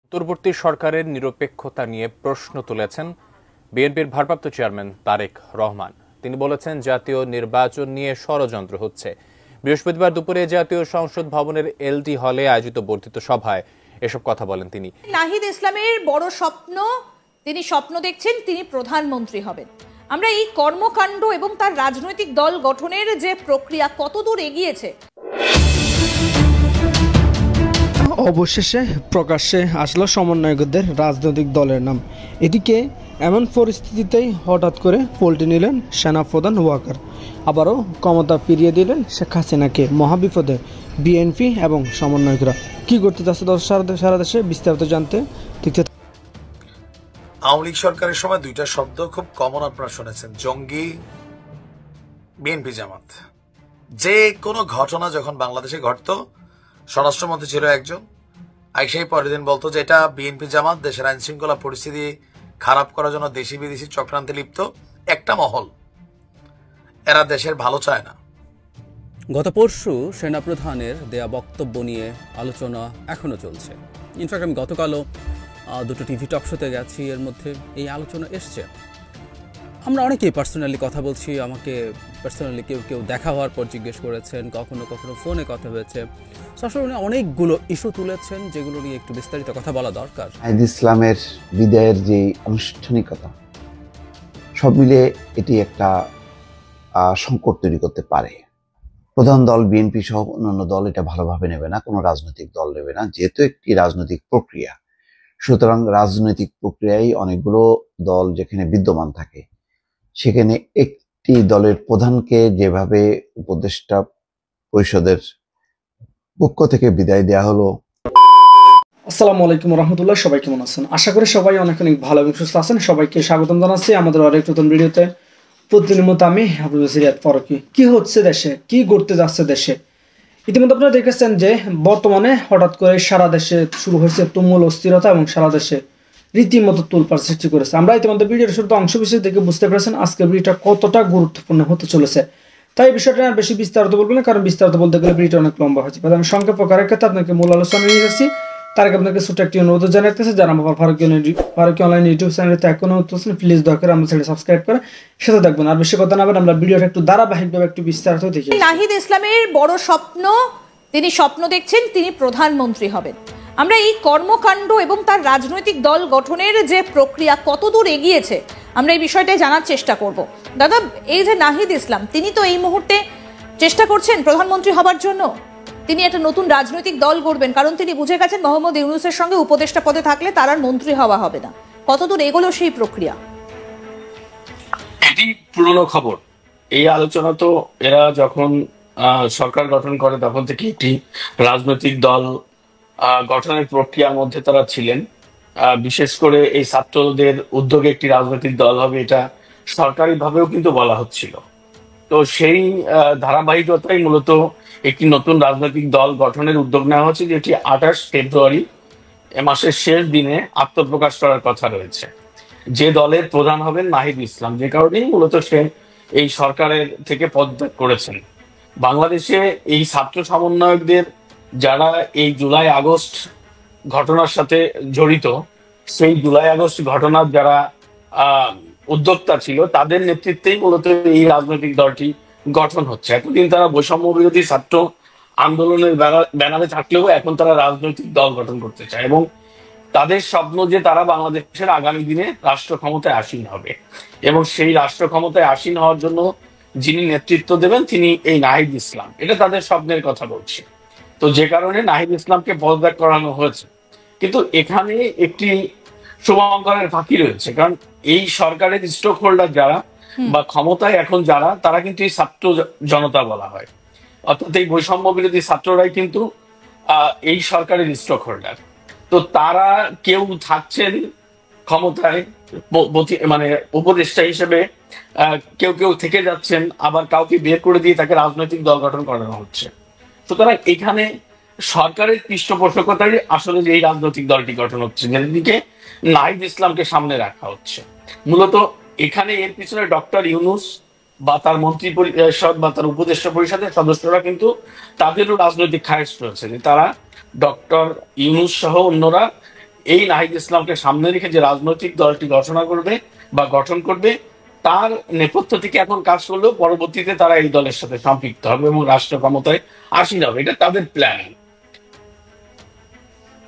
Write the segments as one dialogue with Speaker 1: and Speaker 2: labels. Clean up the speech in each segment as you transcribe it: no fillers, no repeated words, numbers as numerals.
Speaker 1: অন্তর্বর্তী সরকারের নিরপেক্ষতা নিয়ে প্রশ্ন তুলেছেন বিএনপির ভারপ্রাপ্ত চেয়ারম্যান তারেক রহমান। তিনি বলেছেন, জাতীয় নির্বাচন নিয়ে ষড়যন্ত্র হচ্ছে। বৃহস্পতিবার দুপুরে জাতীয় সংসদ ভবনের এলডি হলে আয়োজিত বর্ধিত সভায় এসব কথা বলেন তিনি।
Speaker 2: নাহিদ ইসলামের বড় স্বপ্ন, তিনি স্বপ্ন দেখছেন তিনি প্রধানমন্ত্রী হবেন। আমরা এই কর্মকাণ্ড এবং তার রাজনৈতিক দল গঠনের যে প্রক্রিয়া কতদূর এগিয়েছে,
Speaker 3: অবশেষে প্রকাশ্যে আসলো সমন্বয়কদের রাজনৈতিক দলের নাম। এদিকে এমন পরিস্থিতিতেই হঠাৎ করে পল্টি নিলেন সেনাপ্রধান ওয়াকার। আবারও ক্ষমতা ফিরিয়ে দিলেন শেখ হাসিনাকে। মহাবিপদে বিএনপি এবং সমন্বয়করা। কি করতে যাচ্ছে সারা দেশে, বিস্তারিত জানতে
Speaker 4: আওয়ামী লীগ সরকারের সময় দুইটা শব্দ খুব কমন আপনারা শুনেছেন, জঙ্গি, বিএনপি জামাত। যে কোনো ঘটনা যখন বাংলাদেশে ঘটতো, স্বরাষ্ট্রমন্ত্রী ছিল একজন, আইসাই পরের দিন বলতো যে এটা বিএনপি জামাত দেশের আইন শৃঙ্খলা পরিস্থিতি খারাপ করার জন্য দেশি বিদেশি চক্রান্তে লিপ্ত একটা মহল, এরা দেশের ভালো চায় না।
Speaker 5: গত পরশু সেনাপ্রধানের দেয়া বক্তব্য নিয়ে আলোচনা এখনো চলছে। ইনফ্যাক্ট আমি গতকালও দুটো টিভি টক শোতে গেছি, এর মধ্যে এই আলোচনা এসছে। আমরা অনেকেই পার্সোনালি কথা বলছি, আমাকে পার্সোনালি কেউ দেখা হওয়ার পর জিজ্ঞেস করেছেন, কখনো ফোনে কথা হয়েছে। আসলে অনেকগুলো ইস্যু তুলেছেন যেগুলো নিয়ে একটু বিস্তারিত কথা বলা দরকার।
Speaker 6: নাহিদ ইসলামের বিদায়ের যে আনুষ্ঠানিকতা, সব মিলে এটি একটা সংকট তৈরি করতে পারে। প্রধান দল বিএনপি সহ অন্যান্য দল এটা ভালোভাবে নেবে না, কোনো রাজনৈতিক দল নেবে না, যেহেতু একটি রাজনৈতিক প্রক্রিয়া। সুতরাং রাজনৈতিক প্রক্রিয়ায় অনেকগুলো দল যেখানে বিদ্যমান থাকে, সেখানে একটি দলের প্রধানকে যেভাবে উপদেষ্টা পরিষদের পক্ষ থেকে বিদায় দেওয়া হলো।
Speaker 3: আসসালামু আলাইকুম রহমতুল্লাহ। সবাই কেমন আছেন? আশা করি সবাই অনেক ভালো এবং সুস্থ আছেন। সবাইকে স্বাগতম জানাচ্ছি আমাদের আরেক নতুন ভিডিওতে। প্রতিদিনের মতো আমি রিয়াদ ফারুকী। কি হচ্ছে দেশে, কি ঘটতে যাচ্ছে দেশে? ইতিমধ্যে আপনারা দেখেছেন যে বর্তমানে হঠাৎ করে সারা দেশে শুরু হয়েছে তুমুল অস্থিরতা এবং সারা দেশে রীতিমতো তোলপাড় সৃষ্টি করেছে। আমরা ইতিমধ্যে ভিডিওর শুরুতে অংশ বিশেষ দেখে বুঝতে পেরেছেন আজকের ভিডিওটা কতটা গুরুত্বপূর্ণ হতে চলেছে। তাই বিষয়টা আর বেশি বিস্তারিত বলবো না, কারণ বিস্তারিত বলতে গেলে ভিডিওটা অনেক লম্বা হচ্ছে। আমি সংক্ষেপ করার ক্ষেত্রে আপনাকে মূল আলোচনা নিয়ে যাচ্ছি। তার আগে আপনাকে ছোট্ট একটি অনুরোধ জানাতেছে, যারা আমার ফারুকী অনলাইন ইউটিউব চ্যানেলতে এখনো হচ্ছেন, প্লিজ দয়া করে আমার চ্যানেল সাবস্ক্রাইব করে সাথে থাকবেন। আর বেশি কথা না বলে আমরা ভিডিওটা একটু ধারাবাহিকভাবে একটু বিস্তারিত দেখি।
Speaker 2: নাহিদ ইসলামের বড় স্বপ্ন, তিনি স্বপ্ন দেখছেন তিনি প্রধানমন্ত্রী হবেন। আমরা এই কর্মকাণ্ড এবং তার রাজনৈতিক দল গঠনের যে প্রক্রিয়া কতদূর এগিয়েছে, আমরা এই বিষয়টাই জানার চেষ্টা করব। দাদা, এই যে নাহিদ ইসলাম, তিনি তো এই মুহূর্তে চেষ্টা করছেন প্রধানমন্ত্রী হবার জন্য। তিনি একটা নতুন রাজনৈতিক দল গড়বেন, কারণ তিনি বুঝে গেছেন মোহাম্মদ ইউনূসের সঙ্গে উপদেষ্টা পদে থাকলে তার আর মন্ত্রী হওয়া হবে না। কতদূর এগোলো সেই প্রক্রিয়া?
Speaker 7: এটি পুরনো খবর। এই আলোচনা তো এরা যখন সরকার গঠন করে তখন থেকে একটি রাজনৈতিক দল গঠনের প্রক্রিয়ার মধ্যে তারা ছিলেন। বিশেষ করে এই ছাত্রদের উদ্যোগে একটি রাজনৈতিক দল হবে, এটা সরকারিভাবেও কিন্তু বলা হচ্ছিল। তো সেই ধারাবাহিকতাই মূলত একটি নতুন রাজনৈতিক দল গঠনের উদ্যোগ নেওয়া হচ্ছে, যেটি 28 ফেব্রুয়ারি এ মাসের শেষ দিনে আত্মপ্রকাশ করার কথা রয়েছে। যে দলের প্রধান হবেন নাহিদ ইসলাম, যে কারণেই মূলত সে এই সরকারের থেকে পদত্যাগ করেছেন। বাংলাদেশে এই ছাত্র সমন্বয়কদের যারা এই জুলাই আগস্ট ঘটনার সাথে জড়িত, সেই জুলাই আগস্ট ঘটনার যারা উদ্যোক্তা ছিল, তাদের নেতৃত্বেই মূলত এই রাজনৈতিক দলটি গঠন হচ্ছে। এতদিন তারা বৈষম্য বিরোধী ছাত্র আন্দোলনের ব্যানারে থাকলেও এখন তারা রাজনৈতিক দল গঠন করতে চায় এবং তাদের স্বপ্ন যে তারা বাংলাদেশের আগামী দিনে রাষ্ট্র ক্ষমতায় আসীন হবে এবং সেই রাষ্ট্র ক্ষমতায় আসীন হওয়ার জন্য যিনি নেতৃত্ব দেবেন তিনি এই নাহিদ ইসলাম। এটা তাদের স্বপ্নের কথা বলছি। তো যে কারণে নাহিদ ইসলামকে পদত্যাগ করানো হয়েছে। কিন্তু এখানে একটি শুভঙ্করের ফাঁকি রয়েছে, কারণ এই সরকারের স্টক হোল্ডার যারা বা ক্ষমতায় এখন যারা, তারা কিন্তু এই ছাত্র জনতা বলা হয়, অর্থাৎ এই বৈষম্য বিরোধী ছাত্ররাই কিন্তু এই সরকারের স্টক হোল্ডার। তো তারা কেউ থাকছেন ক্ষমতায় মানে উপদেষ্টা হিসেবে, কেউ থেকে যাচ্ছেন, আবার কাউকে বের করে দিয়ে তাকে রাজনৈতিক দল গঠন করানো হচ্ছে। সুতরাং এখানে সরকারের পৃষ্ঠপোষকতায় আসলে যে এই রাজনৈতিক দলটি গঠন হচ্ছে, যেদিকে নাহিদ ইসলামকে সামনে রাখা হচ্ছে মূলত, এখানে এর পিছনে ডক্টর ইউনূস বা তার মন্ত্রী পরিষদ বা তার উপদেষ্টা পরিষদের সদস্যরা কিন্তু তাদেরও রাজনৈতিক খায়েশ রয়েছে যে তারা ডক্টর ইউনূস সহ অন্যরা এই নাহিদ ইসলামকে সামনে রেখে যে রাজনৈতিক দলটি ঘোষণা করবে বা গঠন করবে, তার নেপথ্য থেকে এখন কাজ করলেও পরবর্তীতে তারা এই দলের সাথে সম্পৃক্ত হবে এবং রাষ্ট্র ক্ষমতায় আসীন হবে। এটা তাদের প্ল্যান।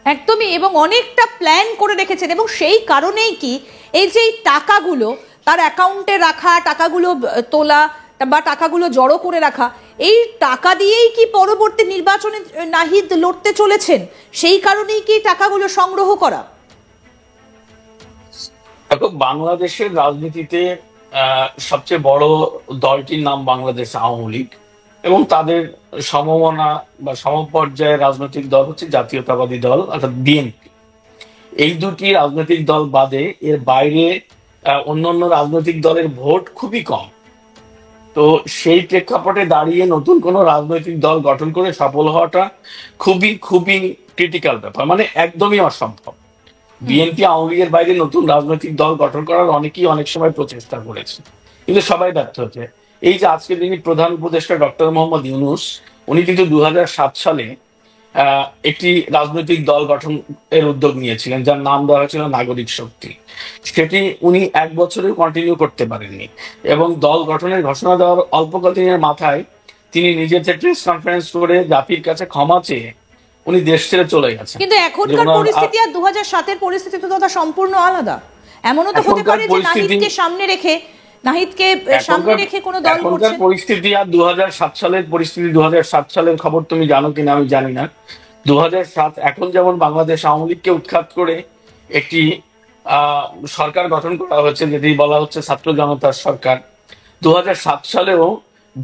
Speaker 2: একদমই, এবং অনেকটা প্ল্যান করে রেখেছেন, এবং সেই কারণেই কি এই যে টাকাগুলো তার অ্যাকাউন্টে রাখা, টাকাগুলো তোলা বা টাকাগুলো জড়ো করে রাখা, এই টাকা দিয়েই কি পরবর্তী নির্বাচনে নাহিদ লড়তে চলেছেন? সেই কারণেই কি টাকাগুলো সংগ্রহ করা?
Speaker 7: দেখো, বাংলাদেশের রাজনীতিতে সবচেয়ে বড় দলটির নাম বাংলাদেশ আওয়ামী লীগ, এবং তাদের সমমনা বা সমপর্যায়ের রাজনৈতিক দল হচ্ছে জাতীয়তাবাদী দল অর্থাৎ বিএনপি। এই দুটি রাজনৈতিক দল বাদে এর বাইরে অন্যান্য রাজনৈতিক দলের ভোট খুবই কম। তো সেই প্রেক্ষাপটে দাঁড়িয়ে নতুন কোনো রাজনৈতিক দল গঠন করে সফল হওয়াটা খুবই খুবই ক্রিটিক্যাল ব্যাপার, মানে একদমই অসম্ভব। বিএনপি আওয়ামী লীগের বাইরে নতুন রাজনৈতিক দল গঠন করার অনেকেই অনেক সময় প্রচেষ্টা করেছে, কিন্তু সবাই ব্যর্থ হচ্ছে। এই যে আজকে যিনি প্রধান উপদেষ্টা ডক্টর মোহাম্মদ ইউনূস, উনি কিন্তু 2007 সালে একটি রাজনৈতিক দল গঠন এর উদ্যোগ নিয়েছিলেন, যার নাম দেওয়া হয়েছিল নাগরিক শক্তি। সেটি উনি 1 বছরেও কন্টিনিউ করতে পারেননি, এবং দল গঠনের ঘোষণা দেওয়ার অল্প কদিনের মাথায় তিনি নিজের যে প্রেস কনফারেন্স করে জাতির কাছে ক্ষমা চেয়ে উনি দেশ ছেড়ে চলে গেছেন।
Speaker 2: কিন্তু এখনকার পরিস্থিতি আর 2007-এর পরিস্থিতি তো দাদা সম্পূর্ণ আলাদা। এমনও তো হতে পারে যে নাহিদকে সামনে রেখে কোনো দল করছে।
Speaker 7: পরিস্থিতি আর 2007 সালের পরিস্থিতি, 2007 সালের খবর তুমি জানো কিনা আমি জানি না। 2007 এখন যেমন বাংলাদেশ আওয়ামী লীগকে উৎখাত করে একটি সরকার গঠন করা হয়েছে, যেটি বলা হচ্ছে ছাত্র জনতার সরকার। 2007 সালেও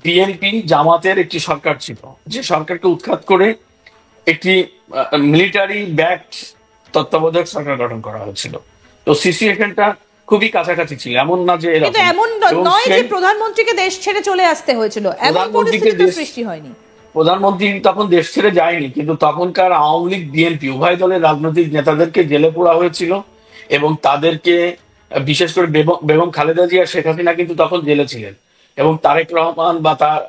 Speaker 7: বিএনপি জামাতের একটি সরকার ছিল, যে সরকারকে উৎখাত করে একটি মিলিটারি ব্যাকড তত্ত্বাবধায়ক সরকার গঠন করা হয়েছিল। তো সিচুয়েশনটা খুবই কাছাকাছি ছিল, এমন না যে
Speaker 2: কিন্তু এমন নয় যে প্রধানমন্ত্রীকে দেশ ছেড়ে চলে আসতে হয়েছিল, এমন পরিস্থিতি তো সৃষ্টি হয়নি।
Speaker 7: প্রধানমন্ত্রী তখন দেশ ছেড়ে যায়নি, কিন্তু তখনকার আওয়ামী লীগ বিএনপি উভয় দলের রাজনৈতিক নেতাদেরকে জেলে পোড়া হয়েছিল, এবং তাদেরকে বিশেষ করে বেগম খালেদা জিয়া, শেখ হাসিনা কিন্তু তখন জেলে ছিলেন, এবং তারেক রহমান বা তার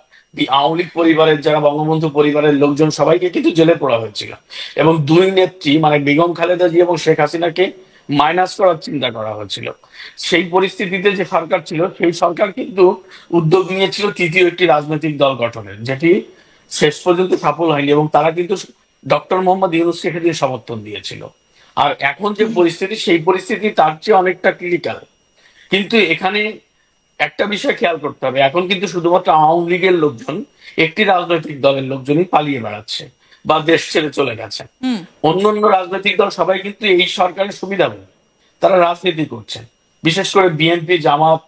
Speaker 7: আওয়ামী লীগ পরিবারের যারা বঙ্গবন্ধু পরিবারের লোকজন সবাইকে কিন্তু জেলে পোড়া হয়েছিল, এবং দুই নেত্রী মানে বেগম খালেদা জিয়া এবং শেখ হাসিনাকে মাইনাস করার চিন্তা করা হয়েছিল। সেই পরিস্থিতিতে যে সরকার ছিল, সেই সরকার কিন্তু উদ্যোগ নিয়েছিল তৃতীয় একটি রাজনৈতিক দল গঠনের, যেটি শেষ পর্যন্ত সফল হয়নি, এবং তারা কিন্তু ডক্টর মোহাম্মদ ইউনূসকে সেদিন সমর্থন দিয়েছিল। আর এখন যে পরিস্থিতি, সেই পরিস্থিতি তার চেয়ে অনেকটা ক্রিটিক্যাল। কিন্তু এখানে একটা বিষয় খেয়াল করতে হবে, এখন কিন্তু শুধুমাত্র আওয়ামী লীগের লোকজন, একটি রাজনৈতিক দলের লোকজনই পালিয়ে বেড়াচ্ছে বা দেশ ছেড়ে চলে গেছে। অন্যান্য রাজনৈতিক দল সবাই কিন্তু এই সরকারের সুবিধা পাবে, তারা রাজনীতি করছেন। বিশেষ করে বিএনপি, জামাত,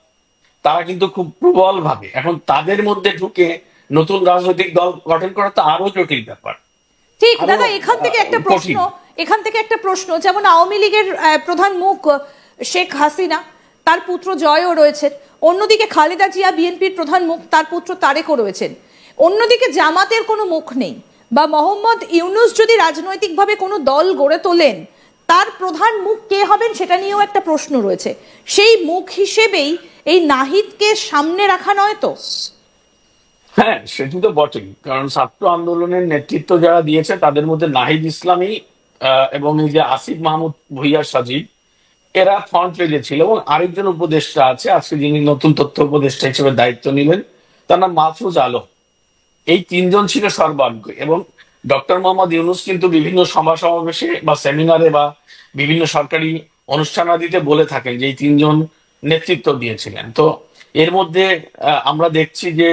Speaker 7: তারা কিন্তু খুব প্রবল ভাবে এখন তাদের মধ্যে ঢুকে নতুন রাজনৈতিক দল গঠন করা তো আরো জটিল ব্যাপার।
Speaker 2: ঠিক দাদা, এখান থেকে একটা প্রশ্ন, যেমন আওয়ামী লীগের প্রধান মুখ শেখ হাসিনা, তার পুত্র জয়ও রয়েছেন, অন্যদিকে খালেদা জিয়া বিএনপির প্রধান মুখ, তার পুত্র তারেকও রয়েছেন, অন্যদিকে জামাতের কোনো মুখ নেই, বা মোহাম্মদ ইউনূস যদি রাজনৈতিকভাবে কোনো দল গড়ে তোলেন, তার প্রধান মুখ কে হবেন সেটা নিয়েও একটা প্রশ্ন রয়েছে। সেই মুখ হিসেবেই এই নাহিদকে সামনে রাখা নয় তো?
Speaker 7: হ্যাঁ, সেটি তো বটেই, কারণ ছাত্র আন্দোলনের নেতৃত্ব যারা দিয়েছে তাদের মধ্যে নাহিদ ইসলামী এবং এই যে আসিফ মাহমুদ ভুইয়া সাজিদ, এরা ফ্রন্ট পেজে ছিল, এবং আরেকজন উপদেষ্টা আছে আজকে যিনি নতুন তথ্য উপদেষ্টা হিসেবে দায়িত্ব নিলেন, তার নাম মাহফুজ আলম। এই তিনজন ছিল সর্বাগ্য, এবং ডক্টর মোহাম্মদ ইউনূস কিন্তু বিভিন্ন সভা সমাবেশে বা সেমিনারে বা বিভিন্ন সরকারি অনুষ্ঠানাদিতে বলে থাকেন যে এই তিনজন নেতৃত্ব দিয়েছিলেন। তো এর মধ্যে আমরা দেখছি যে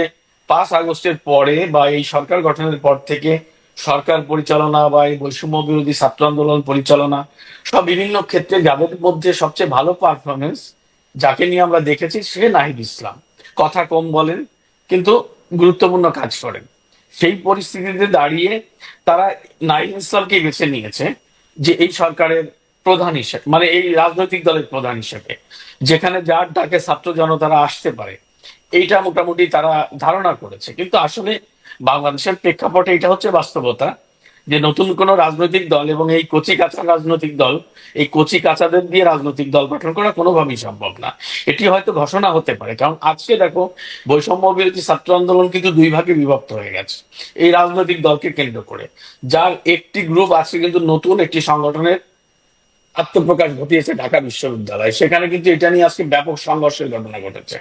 Speaker 7: 5 আগস্টের পরে বা এই সরকার গঠনের পর থেকে সরকার পরিচালনা বা এই বৈষম্য বিরোধী ছাত্র আন্দোলন পরিচালনা সব বিভিন্ন ক্ষেত্রে যাদের মধ্যে সবচেয়ে ভালো পারফরমেন্স যাকে নিয়ে আমরা দেখেছি, সে নাহিদ ইসলাম। কথা কম বলেন কিন্তু গুরুত্বপূর্ণ কাজ করেন। সেই পরিস্থিতিতে দাঁড়িয়ে তারা নাহিদ ইসলামকে বেছে নিয়েছে যে এই সরকারের প্রধান হিসেবে, মানে এই রাজনৈতিক দলের প্রধান হিসেবে, যেখানে যার ডাকে ছাত্র জনতারা আসতে পারে, এইটা মোটামুটি তারা ধারণা করেছে। কিন্তু আসলে বাংলাদেশের প্রেক্ষাপটে এটা হচ্ছে বাস্তবতা যে নতুন কোন রাজনৈতিক দল এবং এই কচি কাঁচা রাজনৈতিক দল, এই কচি কাঁচাদের দিয়ে রাজনৈতিক দল গঠন করা কোনোভাবেই সম্ভব না। এটি হয়তো ঘোষণা হতে পারে, কারণ আজকে দেখো বৈষম্য বিরোধী ছাত্র আন্দোলন কিন্তু 2 ভাগে বিভক্ত হয়ে গেছে এই রাজনৈতিক দলকে কেন্দ্র করে, যার একটি গ্রুপ আছে কিন্তু নতুন একটি সংগঠনের আত্মপ্রকাশ ঘটিয়েছে ঢাকা বিশ্ববিদ্যালয়। সেখানে কিন্তু এটা নিয়ে আজকে ব্যাপক সংঘর্ষের ঘটনা ঘটেছে,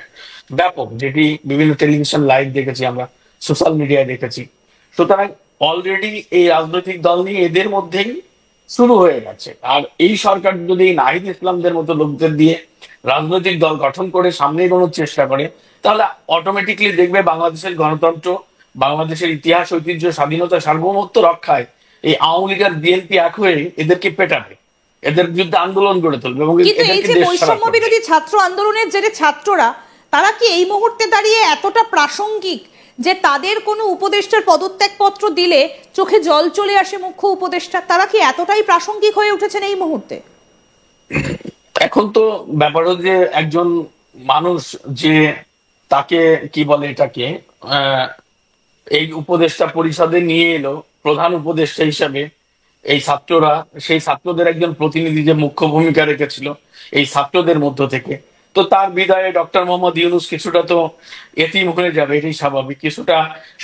Speaker 7: ব্যাপক, যেটি বিভিন্ন টেলিভিশন লাইভ দেখেছি, আমরা সোশ্যাল মিডিয়ায় দেখেছি। সুতরাং অলরেডি এই রাজনৈতিক দল নিয়ে এদের মধ্যেই শুরু হয়ে গেছে। আর এই সরকার যদি নাহিদ ইসলামদের মতো লোকদের দিয়ে রাজনৈতিক দল গঠন করে সামনে এগোনোর চেষ্টা করে, তাহলে অটোমেটিকলি দেখবে বাংলাদেশের গণতন্ত্র, বাংলাদেশের ইতিহাস, ঐতিহ্য, স্বাধীনতা, সার্বভৌমত্ব রক্ষায় এই আওয়ামী লীগ আর বিএনপি এক হয়ে এদেরকে পেটাবে, এদের বিরুদ্ধে আন্দোলন গড়ে তুলবে। এবং
Speaker 2: কিন্তু এই যে বৈষম্য বিরোধী ছাত্র আন্দোলনের যে ছাত্ররা, তারা কি এই মুহূর্তে দাঁড়িয়ে এতটা প্রাসঙ্গিক যে তাদের কোনো উপদেষ্টার পদত্যাগপত্র দিলে চোখে জল চলে আসে মুখ্য উপদেষ্টা? তারা কি এতটাই প্রাসঙ্গিক হয়ে উঠেছেন এই মুহূর্তে?
Speaker 7: এখন তো ব্যাপার হচ্ছে একজন মানুষ যে তাকে কি বলে এটাকে এই উপদেষ্টা পরিষদে নিয়ে এলো প্রধান উপদেষ্টা হিসাবে, এই ছাত্ররা, সেই ছাত্রদের একজন প্রতিনিধি যে মুখ্য ভূমিকা রেখেছিল এই ছাত্রদের মধ্য থেকে, তো তার বিদায়ে ডক্টর মোহাম্মদ ইউনূস কিছুটা তো এতিম হয়ে যাবে, এটাই স্বাভাবিক। কিছুটা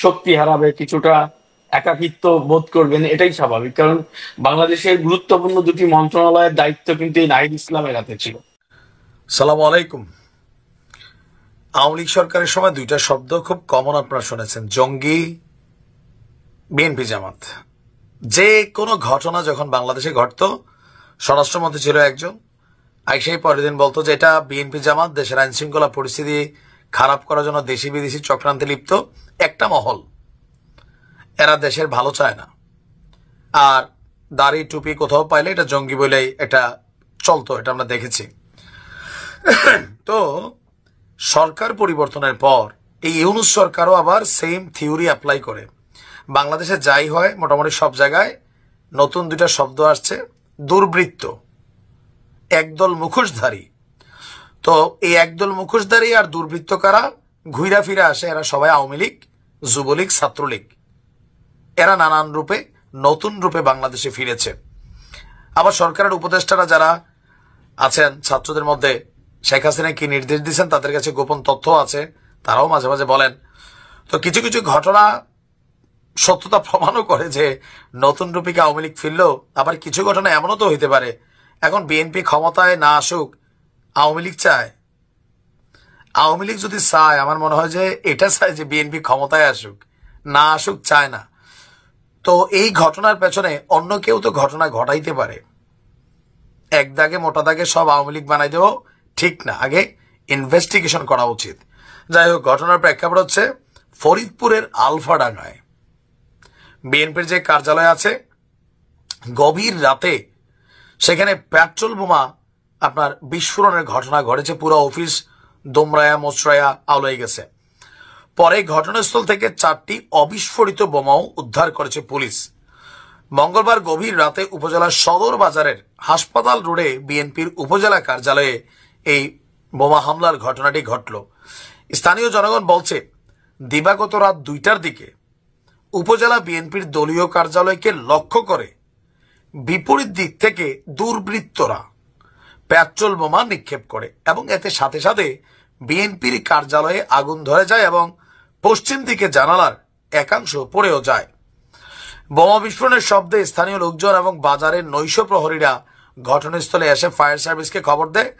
Speaker 7: শক্তি হারাবে, কিছুটা একাকিত্ব বোধ করবেন, এটাই স্বাভাবিক। কারণ বাংলাদেশের গুরুত্বপূর্ণ দুটি মন্ত্রণালয়ের দায়িত্ব কিন্তু এই নাহিদ ইসলামের হাতে ছিল।
Speaker 4: সালামু আলাইকুম। আওয়ামী লীগ সরকারের সময় দুইটা শব্দ খুব কমন আপনারা শুনেছেন, জঙ্গি, বিএনপি জামাত। যে কোনো ঘটনা যখন বাংলাদেশে ঘটতো, স্বরাষ্ট্রমন্ত্রী ছিল একজন, আইসাই পরের দিন বলতো যে এটা বিএনপি জামাত দেশের আইন শৃঙ্খলা পরিস্থিতি খারাপ করার জন্য দেশি বিদেশি চক্রান্তে লিপ্ত একটা মহল, এরা দেশের ভালো চায় না। আর দাড়ি টুপি কোথাও পাইলে এটা জঙ্গি বলেই এটা চলতো, এটা আমরা দেখেছি। তো সরকার পরিবর্তনের পর এই ইউনূস সরকারও আবার সেম থিওরি অ্যাপ্লাই করে। বাংলাদেশে যাই হয় মোটামুটি সব জায়গায় নতুন দুইটা শব্দ আসছে, দুর্বৃত্ত, একদল মুখোশধারী। তো এই একদল মুখোশধারী আর দুর্বৃত্ত কারা ঘুরা ফিরে আসে, এরা সবাই আওয়ামী লীগ, যুবলীগ, ছাত্রলীগ। এরা নানান রূপে নতুন রূপে বাংলাদেশে ফিরেছে। আবার সরকারের উপদেষ্টারা যারা আছেন ছাত্রদের মধ্যে, শেখ হাসিনা কি নির্দেশ দিচ্ছেন তাদের কাছে গোপন তথ্য আছে, তারাও মাঝে মাঝে বলেন। তো কিছু কিছু ঘটনা সত্যতা প্রমাণও করে যে নতুন রূপে কি আওয়ামী লীগ ফিরলেও, আবার কিছু ঘটনা এমনও তো হইতে পারে এখন বিএনপি ক্ষমতায় না আসুক, আওয়ামী লীগ চায়। আওয়ামী লীগ যদি চায়, আমার মনে হয় যে এটা চায় যে বিএনপি ক্ষমতায় আসুক, না আসুক চায় না। তো এই ঘটনার পেছনে অন্য কেউ তো ঘটনা ঘটাইতে পারে। এক দাগে মোটা দাগে সব আওয়ামী লীগ বানাই দেওয়া ঠিক না, আগে ইনভেস্টিগেশন করা উচিত। যাই হোক, ঘটনার প্রেক্ষাপট হচ্ছে ফরিদপুরের আলফাডাঙ্গায় বিএনপির যে কার্যালয় আছে, গভীর রাতে সেখানে পেট্রোল বোমা আপনার বিস্ফোরণের ঘটনা ঘটেছে। পুরো অফিস দোমরায়া মোচড়ায়া আলোয় গেছে। পরে ঘটনাস্থল থেকে 4টি অবিস্ফোরিত বোমাও উদ্ধার করেছে পুলিশ। মঙ্গলবার গভীর রাতে উপজেলার সদর বাজারের হাসপাতাল রোডে বিএনপির উপজেলা কার্যালয়ে এই বোমা হামলার ঘটনাটি ঘটল। স্থানীয় জনগণ বলছে, দিবাগত রাত 2টার দিকে উপজেলা বিএনপির দলীয় কার্যালয়কে লক্ষ্য করে বিপরীত দিক থেকে দুর্বৃত্তরা পেট্রোল বোমা নিক্ষেপ করে এবং এতে সাথে সাথে বিএনপির কার্যালয়ে আগুন ধরে যায় এবং পশ্চিম দিকে জানালার একাংশ পড়েও যায়। বোমা বিস্ফোরণের শব্দে স্থানীয় লোকজন এবং বাজারের নৈশ প্রহরীরা ঘটনাস্থলে এসে ফায়ার সার্ভিসকে খবর দেয়।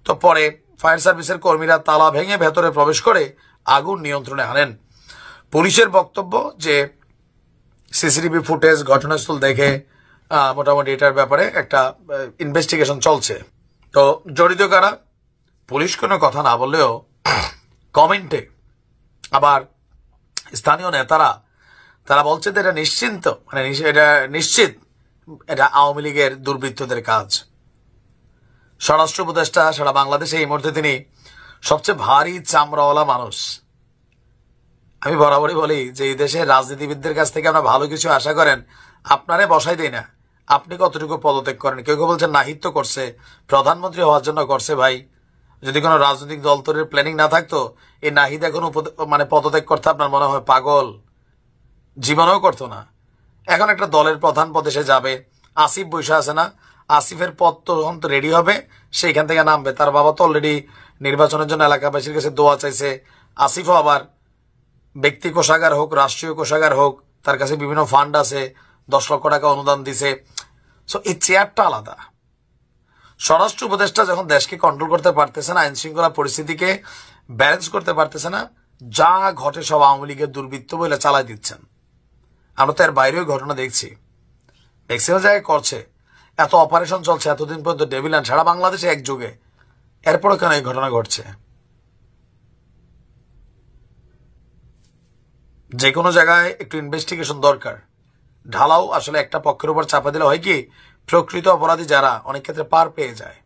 Speaker 4: তো পরে ফায়ার সার্ভিসের কর্মীরা তালা ভেঙে ভেতরে প্রবেশ করে আগুন নিয়ন্ত্রণে আনেন। পুলিশের বক্তব্য যে সিসিটিভি ফুটেজ ঘটনাস্থল দেখে মোটামুটি এটার ব্যাপারে একটা ইনভেস্টিগেশন চলছে। তো জড়িত কারা, পুলিশ কোনো কথা না বললেও কমেন্টে আবার স্থানীয় নেতারা তারা বলছে যে এটা নিশ্চিন্ত, মানে এটা নিশ্চিত এটা আওয়ামী লীগের দুর্বৃত্তদের কাজ। স্বরাষ্ট্র উপদেষ্টা সারা বাংলাদেশে এই মুহূর্তে তিনি সবচেয়ে ভারী চামড়াওয়ালা মানুষ। আমি বরাবরই বলি যে এই দেশের রাজনীতিবিদদের কাছ থেকে আমরা ভালো কিছু আশা করেন, আপনারে বসাই দেয় না, আপনি কতটুকু পদত্যাগ করেন। কেউ কেউ বলছেন নাহিদ তো করছে, প্রধানমন্ত্রী হওয়ার জন্য করছে। ভাই, যদি কোনো রাজনৈতিক দল তৈরির প্ল্যানিং না থাকতো এই নাহিদ এখন মানে পদত্যাগ করতে আপনার মনে হয় পাগল, জীবনেও করতো না। এখন একটা দলের প্রধান পদে সে যাবে, আসিফ বৈশা আছে না, আসিফের পদ তো রেডি হবে, সেইখান থেকে নামবে। তার বাবা তো অলরেডি নির্বাচনের জন্য এলাকাবাসীর কাছে দোয়া চাইছে। আসিফও আবার ব্যক্তি কোষাগার হোক, রাষ্ট্রীয় কোষাগার হোক, তার কাছে বিভিন্ন ফান্ড আছে, 10 লক্ষ টাকা অনুদান দিছে। সো এই চেয়ারটা আলাদা, স্বরাষ্ট্র উপদেষ্টা যখন দেশকে কন্ট্রোল করতে পারতেছে না, আইন শৃঙ্খলা পরিস্থিতিকে ব্যালেন্স করতে পারতেছে না, যা ঘটে সব আওয়ামী লীগের দুর্বৃত্ত বলে চালাই দিচ্ছেন। আমরা তো এর বাইরেও ঘটনা দেখছি, ম্যাক্সিমাম জায়গায় করছে। এত অপারেশন চলছে এতদিন পর্যন্ত ডেভিল্যান্ড সারা বাংলাদেশে একযোগে, এরপরও কেন এই ঘটনা ঘটছে? যে কোনো জায়গায় একটু ইনভেস্টিগেশন দরকার। ঢালাও আসলে একটা পক্ষের উপর চাপা দিলে হয় কি, প্রকৃত অপরাধী যারা অনেক ক্ষেত্রে পার পেয়ে যায়।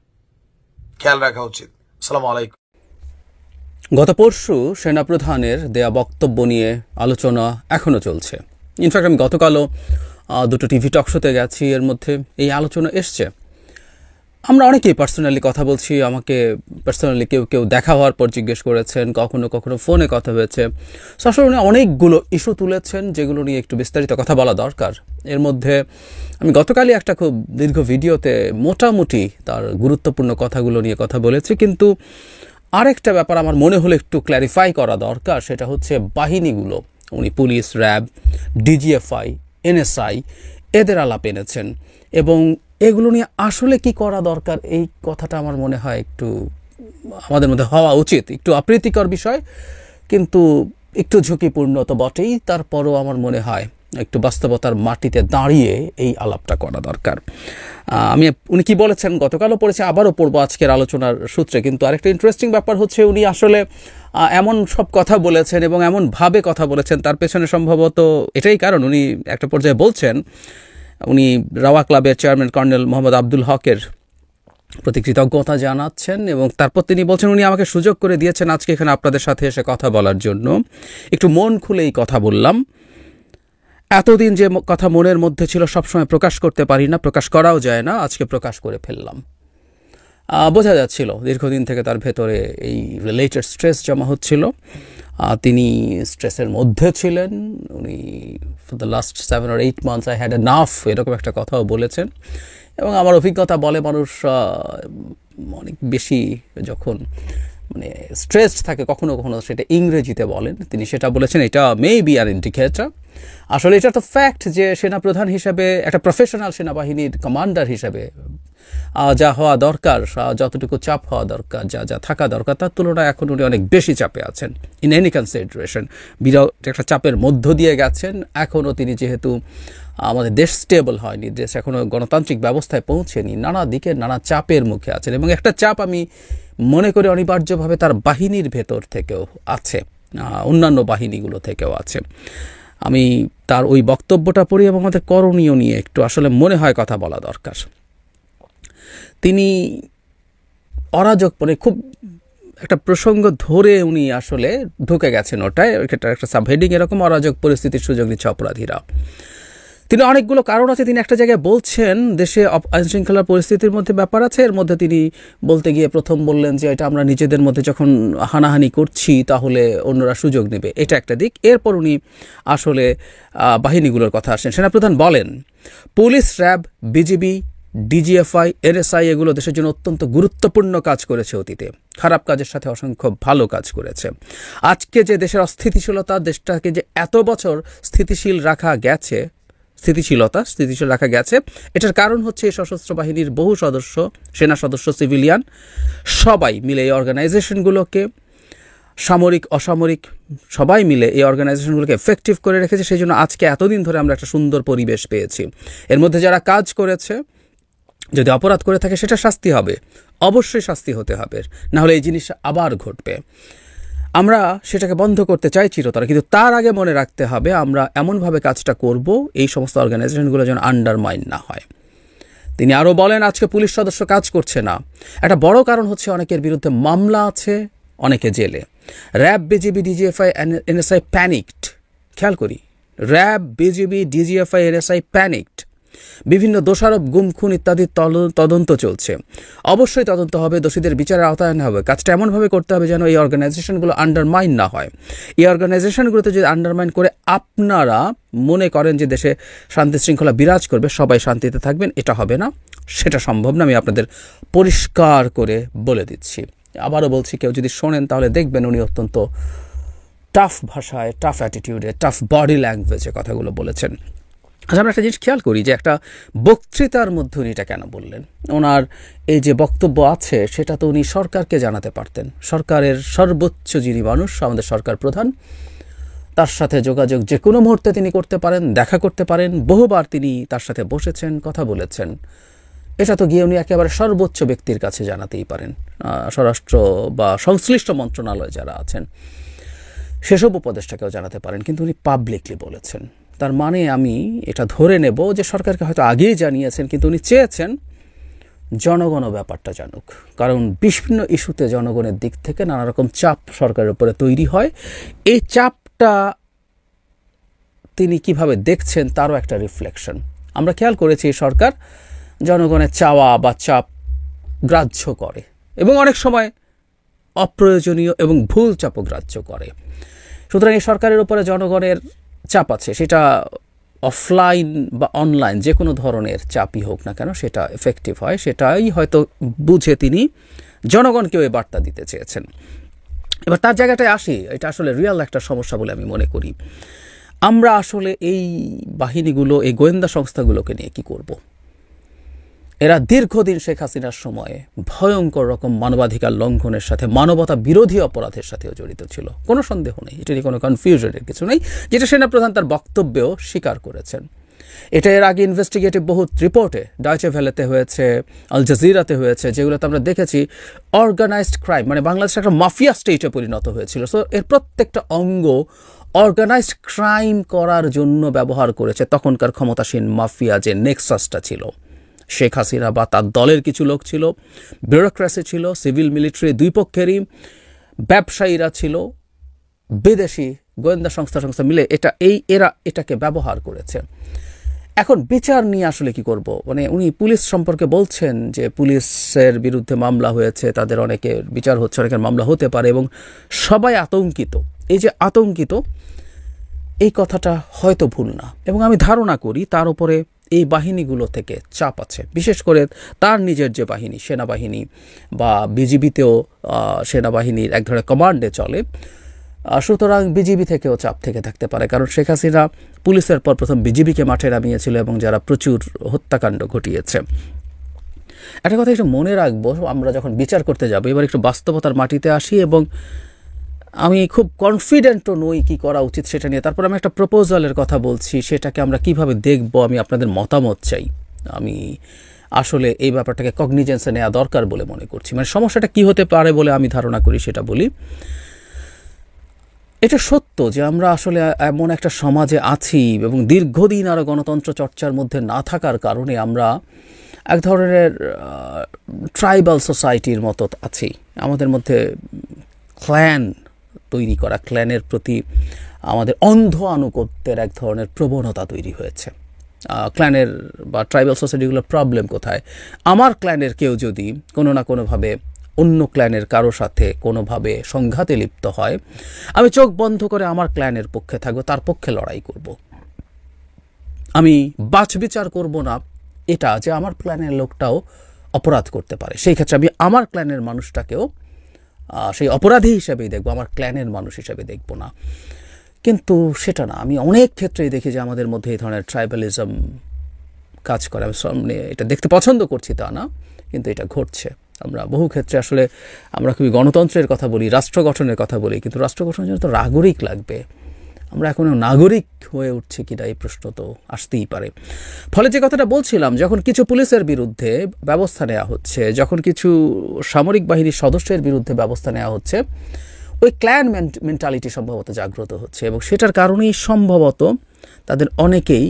Speaker 4: খেয়াল রাখা উচিত। আসসালামু আলাইকুম।
Speaker 5: গত পরশু সেনাপ্রধানের দেয়া বক্তব্য নিয়ে আলোচনা এখনও চলছে। ইনফ্যাক্ট আমি গতকালও দুটো টিভি টক শোতে গেছি, এর মধ্যে এই আলোচনা এসছে। আমরা অনেকেই পার্সোনালি কথা বলছি, আমাকে পার্সোনালি কেউ কেউ দেখা হওয়ার পর জিজ্ঞেস করেছেন, কখনো কখনো ফোনে কথা হয়েছে। আসলে উনি অনেকগুলো ইস্যু তুলেছেন যেগুলো নিয়ে একটু বিস্তারিত কথা বলা দরকার। এর মধ্যে আমি গতকালই একটা খুব দীর্ঘ ভিডিওতে মোটামুটি তার গুরুত্বপূর্ণ কথাগুলো নিয়ে কথা বলেছি, কিন্তু আরেকটা ব্যাপার আমার মনে হলো একটু ক্ল্যারিফাই করা দরকার। সেটা হচ্ছে বাহিনীগুলো, উনি পুলিশ, র্যাব, ডিজিএফআই, এনএসআই এদের আলাপ এনেছেন এবং এগুলো নিয়ে আসলে কি করা দরকার, এই কথাটা আমার মনে হয় একটু আমাদের মধ্যে হওয়া উচিত। একটু অপ্রীতিকর বিষয়, কিন্তু একটু ঝুঁকিপূর্ণ তো বটেই। তারপরও আমার মনে হয় একটু বাস্তবতার মাটিতে দাঁড়িয়ে এই আলাপটা করা দরকার। উনি কি বলেছেন গতকালও পড়েছে, আবারও পড়বো আজকের আলোচনার সূত্রে। কিন্তু আরেকটা ইন্টারেস্টিং ব্যাপার হচ্ছে উনি আসলে এমন সব কথা বলেছেন এবং এমনভাবে কথা বলেছেন, তার পেছনে সম্ভবত এটাই কারণ। উনি একটা পর্যায়ে বলছেন, উনি রাওয়া ক্লাবের চেয়ারম্যান কর্নেল মোহাম্মদ আব্দুল হকের প্রতি কৃতজ্ঞতা জানাচ্ছেন এবং তারপর তিনি বলছেন, উনি আমাকে সুযোগ করে দিয়েছেন আজকে এখানে আপনাদের সাথে এসে কথা বলার জন্য। একটু মন খুলেই কথা বললাম। এতদিন যে কথা মনের মধ্যে ছিল সবসময় প্রকাশ করতে পারি না, প্রকাশ করাও যায় না, আজকে প্রকাশ করে ফেললাম। বোঝা যাচ্ছিল দীর্ঘদিন থেকে তার ভেতরে এই রিলেটেড স্ট্রেস জমা হচ্ছিল। তিনি স্ট্রেসের মধ্যে ছিলেন। উনি for the last 7 or 8 months I had enough, এরকম একটা কথাও বলেছেন। এবং আমার অভিজ্ঞতা বলে মানুষ অনেক বেশি যখন মানে স্ট্রেসড থাকে কখনো কখনো সেটা ইংরেজিতে বলেন, তিনি সেটা বলেছেন। এটা মে বি আর ইন্ডিকেটর। আসলে এটা তো ফ্যাক্ট যে সেনাপ্রধান হিসেবে, একটা প্রফেশনাল সেনাবাহিনীর কমান্ডার হিসেবে যা হওয়া দরকার, যতটুকু চাপ হওয়া দরকার, যা থাকা দরকার, তার তুলনায় এখন উনি অনেক বেশি চাপে আছেন। ইন এনি কনসিডারেশন বিরাট একটা চাপের মধ্য দিয়ে গেছেন। এখনও তিনি যেহেতু আমাদের দেশ স্টেবল হয়নি, দেশ এখনও গণতান্ত্রিক ব্যবস্থায় পৌঁছেনি, নানা দিকে নানা চাপের মুখে আছেন এবং একটা চাপ আমি মনে করি অনিবার্যভাবে তার বাহিনীর ভেতর থেকেও আছে, অন্যান্য বাহিনীগুলো থেকেও আছে। আমি তার ওই বক্তব্যটা পড়ি এবং আমাদের করণীয় নিয়ে একটু আসলে মনে হয় কথা বলা দরকার। তিনি অরাজক মানে খুব একটা প্রসঙ্গ ধরে উনি আসলে ঢুকে গেছেন ওটায়, একটা সাবহেডিং এরকম, অরাজক পরিস্থিতির সুযোগ নিচ্ছে অপরাধীরা। তিনি অনেকগুলো কারণ আছে, তিনি একটা জায়গায় বলছেন দেশে আইনশৃঙ্খলার পরিস্থিতির মধ্যে ব্যাপার আছে। এর মধ্যে তিনি বলতে গিয়ে প্রথম বললেন যে এটা আমরা নিজেদের মধ্যে যখন হানাহানি করছি তাহলে অন্যরা সুযোগ নেবে, এটা একটা দিক। এরপর উনি আসলে বাহিনীগুলোর কথা আসেন। সেনাপ্রধান বলেন, police, RAB, BGB, DGFI, NSI এগুলো দেশের জন্য অত্যন্ত গুরুত্বপূর্ণ কাজ করেছে অতীতে, খারাপ কাজের সাথে অসংখ্য ভালো কাজ করেছে। আজকে যে দেশের অস্থিতিশীলতা, দেশটাকে যে এত বছর স্থিতিশীল রাখা গেছে, স্থিতিশীল রাখা গেছে, এটার কারণ হচ্ছে এই সশস্ত্র বাহিনীর বহু সদস্য, সেনা সদস্য, সিভিলিয়ান সবাই মিলে এই অর্গানাইজেশনগুলোকে, সামরিক অসামরিক সবাই মিলে এই অর্গানাইজেশনগুলোকে এফেক্টিভ করে রেখেছে। সেই জন্য আজকে এতদিন ধরে আমরা একটা সুন্দর পরিবেশ পেয়েছি। এর মধ্যে যারা কাজ করেছে, যদি অপরাধ করে থাকে সেটা শাস্তি হবে, অবশ্যই শাস্তি হতে হবে, না হলে এই জিনিসটা আবার ঘটবে। আমরা সেটাকে বন্ধ করতে চাই চিরতরে, কিন্তু তার আগে মনে রাখতে হবে আমরা এমনভাবে কাজটা করব এই সমস্ত অর্গানাইজেশনগুলো যেন আন্ডারমাইন না হয়। তিনি আরও বলেন, আজকে পুলিশ সদস্য কাজ করছে না, একটা বড় কারণ হচ্ছে অনেকের বিরুদ্ধে মামলা আছে, অনেকে জেলে। RAB, BGB, DGFI, NSI panicked. খেয়াল করি, RAB, BGB, DGFI, NSI panicked. বিভিন্ন দোষারোপ, গুম, খুন ইত্যাদি তদন্ত চলছে। অবশ্যই তদন্ত হবে, দোষীদের বিচারের আওতায় আনা হবে। কাজটা এমনভাবে করতে হবে যেন এই অর্গানাইজেশনগুলো আন্ডারমাইন না হয়। এই অর্গানাইজেশনগুলোতে যদি আন্ডারমাইন করে আপনারা মনে করেন যে দেশে শান্তি শৃঙ্খলা বিরাজ করবে, সবাই শান্তিতে থাকবেন, এটা হবে না, সেটা সম্ভব না। আমি আপনাদের পরিষ্কার করে বলে দিচ্ছি। আবারও বলছি, কেউ যদি শোনেন তাহলে দেখবেন উনি অত্যন্ত টাফ ভাষায়, টাফ অ্যাটিটিউডে, টাফ বডি ল্যাঙ্গুয়েজে কথাগুলো বলেছেন। আচ্ছা, আমরা একটা জিনিস খেয়াল করি যে একটা বক্তৃতার মধ্যে উনি এটা কেন বললেন। ওনার এই যে বক্তব্য আছে সেটা তো উনি সরকারকে জানাতে পারতেন। সরকারের সর্বোচ্চ যিনি মানুষ, আমাদের সরকার প্রধান, তার সাথে যোগাযোগ যে কোনো মুহূর্তে তিনি করতে পারেন, দেখা করতে পারেন। বহুবার তিনি তার সাথে বসেছেন, কথা বলেছেন। এটা তো গিয়ে উনি একেবারে সর্বোচ্চ ব্যক্তির কাছে জানাতেই পারেন। স্বরাষ্ট্র বা সংশ্লিষ্ট মন্ত্রণালয় যারা আছেন সেসব উপদেষ্টাকেও জানাতে পারেন, কিন্তু উনি পাবলিকলি বলেছেন। তার মানে আমি এটা ধরে নেব যে সরকারকে হয়তো আগেই জানিয়েছেন, কিন্তু উনি চেয়েছেন জনগণও ব্যাপারটা জানুক। কারণ বিভিন্ন ইস্যুতে জনগণের দিক থেকে নানা রকম চাপ সরকারের উপরে তৈরি হয়। এই চাপটা তিনি কিভাবে দেখছেন তারও একটা রিফ্লেকশন। আমরা খেয়াল করেছি সরকার জনগণের চাওয়া বা চাপ গ্রাহ্য করে এবং অনেক সময় অপ্রয়োজনীয় এবং ভুল চাপও গ্রাহ্য করে। সুতরাং এই সরকারের উপরে জনগণের চাপ আছে, সেটা অফলাইন বা অনলাইন যে কোনো ধরনের চাপই হোক না কেন সেটা এফেক্টিভ হয়। সেটাই হয়তো বুঝে তিনি জনগণকেও এই বার্তা দিতে চেয়েছেন। এবার তার জায়গাটায় আসি, এটা আসলে রিয়াল একটা সমস্যা বলে আমি মনে করি। আমরা আসলে এই বাহিনীগুলো, এই গোয়েন্দা সংস্থাগুলোকে নিয়ে কি করব? এরা দীর্ঘদিন শেখ হাসিনার সময়ে ভয়ঙ্কর রকম মানবাধিকার লঙ্ঘনের সাথে, মানবতা বিরোধী অপরাধের সাথেও জড়িত ছিল, কোনো সন্দেহ নেই, এটা নিয়ে কোনো কনফিউশনের কিছু নেই, যেটা সেনাপ্রধান তার বক্তব্যেও স্বীকার করেছেন। এটা এর আগে ইনভেস্টিগেটিভ বহুত রিপোর্টে, ডয়চে ভেলেতে হয়েছে, আল জাজিরাতে হয়েছে, যেগুলোতে আমরা দেখেছি অর্গানাইজড ক্রাইম, মানে বাংলাদেশ একটা মাফিয়া স্টেটে পরিণত হয়েছিল। সো এর প্রত্যেকটা অঙ্গ অর্গানাইজড ক্রাইম করার জন্য ব্যবহার করেছে তখনকার ক্ষমতাসীন মাফিয়া যে নেক্সাসটা ছিল। শেখ হাসিনা বা তার দলের কিছু লোক ছিল, ব্যুরোক্রেসি ছিল, সিভিল মিলিটারি দুই পক্ষেরই, ব্যবসায়ীরা ছিল, বিদেশি গোয়েন্দা সংস্থা মিলে এরা এটাকে ব্যবহার করেছে। এখন বিচার নিয়ে আসলে কি করব? মানে উনি পুলিশ সম্পর্কে বলছেন যে পুলিশের বিরুদ্ধে মামলা হয়েছে, তাদের অনেকের বিচার হচ্ছে, অনেকের মামলা হতে পারে এবং সবাই আতঙ্কিত। এই যে আতঙ্কিত, এই কথাটা হয়তো ভুল না, এবং আমি ধারণা করি তার উপরে এই বাহিনীগুলো থেকে চাপ আছে, বিশেষ করে তার নিজের যে বাহিনী, সেনাবাহিনী বা বিজিবিতেও সেনাবাহিনীর এক ধরনের কমান্ডে চলে। সুতরাং বিজিবি থেকেও চাপ থেকে থাকতে পারে, কারণ শেখ হাসিনা পুলিশের পর প্রথম বিজিবিকে মাঠে নামিয়েছিল এবং যারা প্রচুর হত্যাকাণ্ড ঘটিয়েছে। একটা কথা একটু মনে রাখবো, আমরা যখন বিচার করতে যাব, এবার একটু বাস্তবতার মাটিতে আসি, এবং আমি খুব কনফিডেন্টও নই কি করা উচিত সেটা নিয়ে। তারপর আমি একটা প্রপোজালের কথা বলছি, সেটাকে আমরা কিভাবে দেখব, আমি আপনাদের মতামত চাই। আমি আসলে এই ব্যাপারটাকে কগনিজেন্সে নেওয়া দরকার বলে মনে করছি। মানে সমস্যাটা কি হতে পারে বলে আমি ধারণা করি সেটা বলি। এটা সত্য যে আমরা আসলে এমন একটা সমাজে আছি এবং দীর্ঘদিন আরও গণতন্ত্র চর্চার মধ্যে না থাকার কারণে আমরা এক ধরনের ট্রাইবাল সোসাইটির মতো আছি। আমাদের মধ্যে ক্ল্যান তৈরি করা, ক্ল্যানের প্রতি আমাদের অন্ধ আনুগত্যের এক ধরনের প্রবণতা তৈরি হয়েছে। ক্ল্যানের বা ট্রাইবাল সোসাইটিগুলোর প্রবলেম কোথায়? আমার ক্ল্যানের কেউ যদি কোনো না কোনোভাবে অন্য ক্ল্যানের কারো সাথে কোনোভাবে সংঘাতে লিপ্ত হয়, আমি চোখ বন্ধ করে আমার ক্ল্যানের পক্ষে থাকবো, তার পক্ষে লড়াই করব। আমি বাছবিচার করব না এটা যে আমার ক্ল্যানের লোকটাও অপরাধ করতে পারে। সেই ক্ষেত্রে আমি আমার ক্ল্যানের মানুষটাকেও সেই অপরাধী হিসেবেই দেখব, আমার ক্ল্যানের মানুষ হিসেবে দেখব না। কিন্তু সেটা না, আমি অনেক ক্ষেত্রেই দেখি যে আমাদের মধ্যে এই ধরনের ট্রাইবালিজম কাজ করে। আমি সামনে এটা দেখতে পছন্দ করছি তা না, কিন্তু এটা ঘটছে। আমরা বহু ক্ষেত্রে আসলে আমরা খুবই গণতন্ত্রের কথা বলি, রাষ্ট্র গঠনের কথা বলি, কিন্তু রাষ্ট্র গঠনের জন্য তো নাগরিক লাগবে। আমরা এখনও নাগরিক হয়ে উঠছি কিনা এই প্রশ্ন তো আসতেই পারে। ফলে যে কথাটা বলছিলাম, যখন কিছু পুলিশের বিরুদ্ধে ব্যবস্থা নেওয়া হচ্ছে, যখন কিছু সামরিক বাহিনীর সদস্যের বিরুদ্ধে ব্যবস্থা নেওয়া হচ্ছে, ওই ক্ল্যান মেন্টালিটি সম্ভবত জাগ্রত হচ্ছে, এবং সেটার কারণেই সম্ভবত তাদের অনেকেই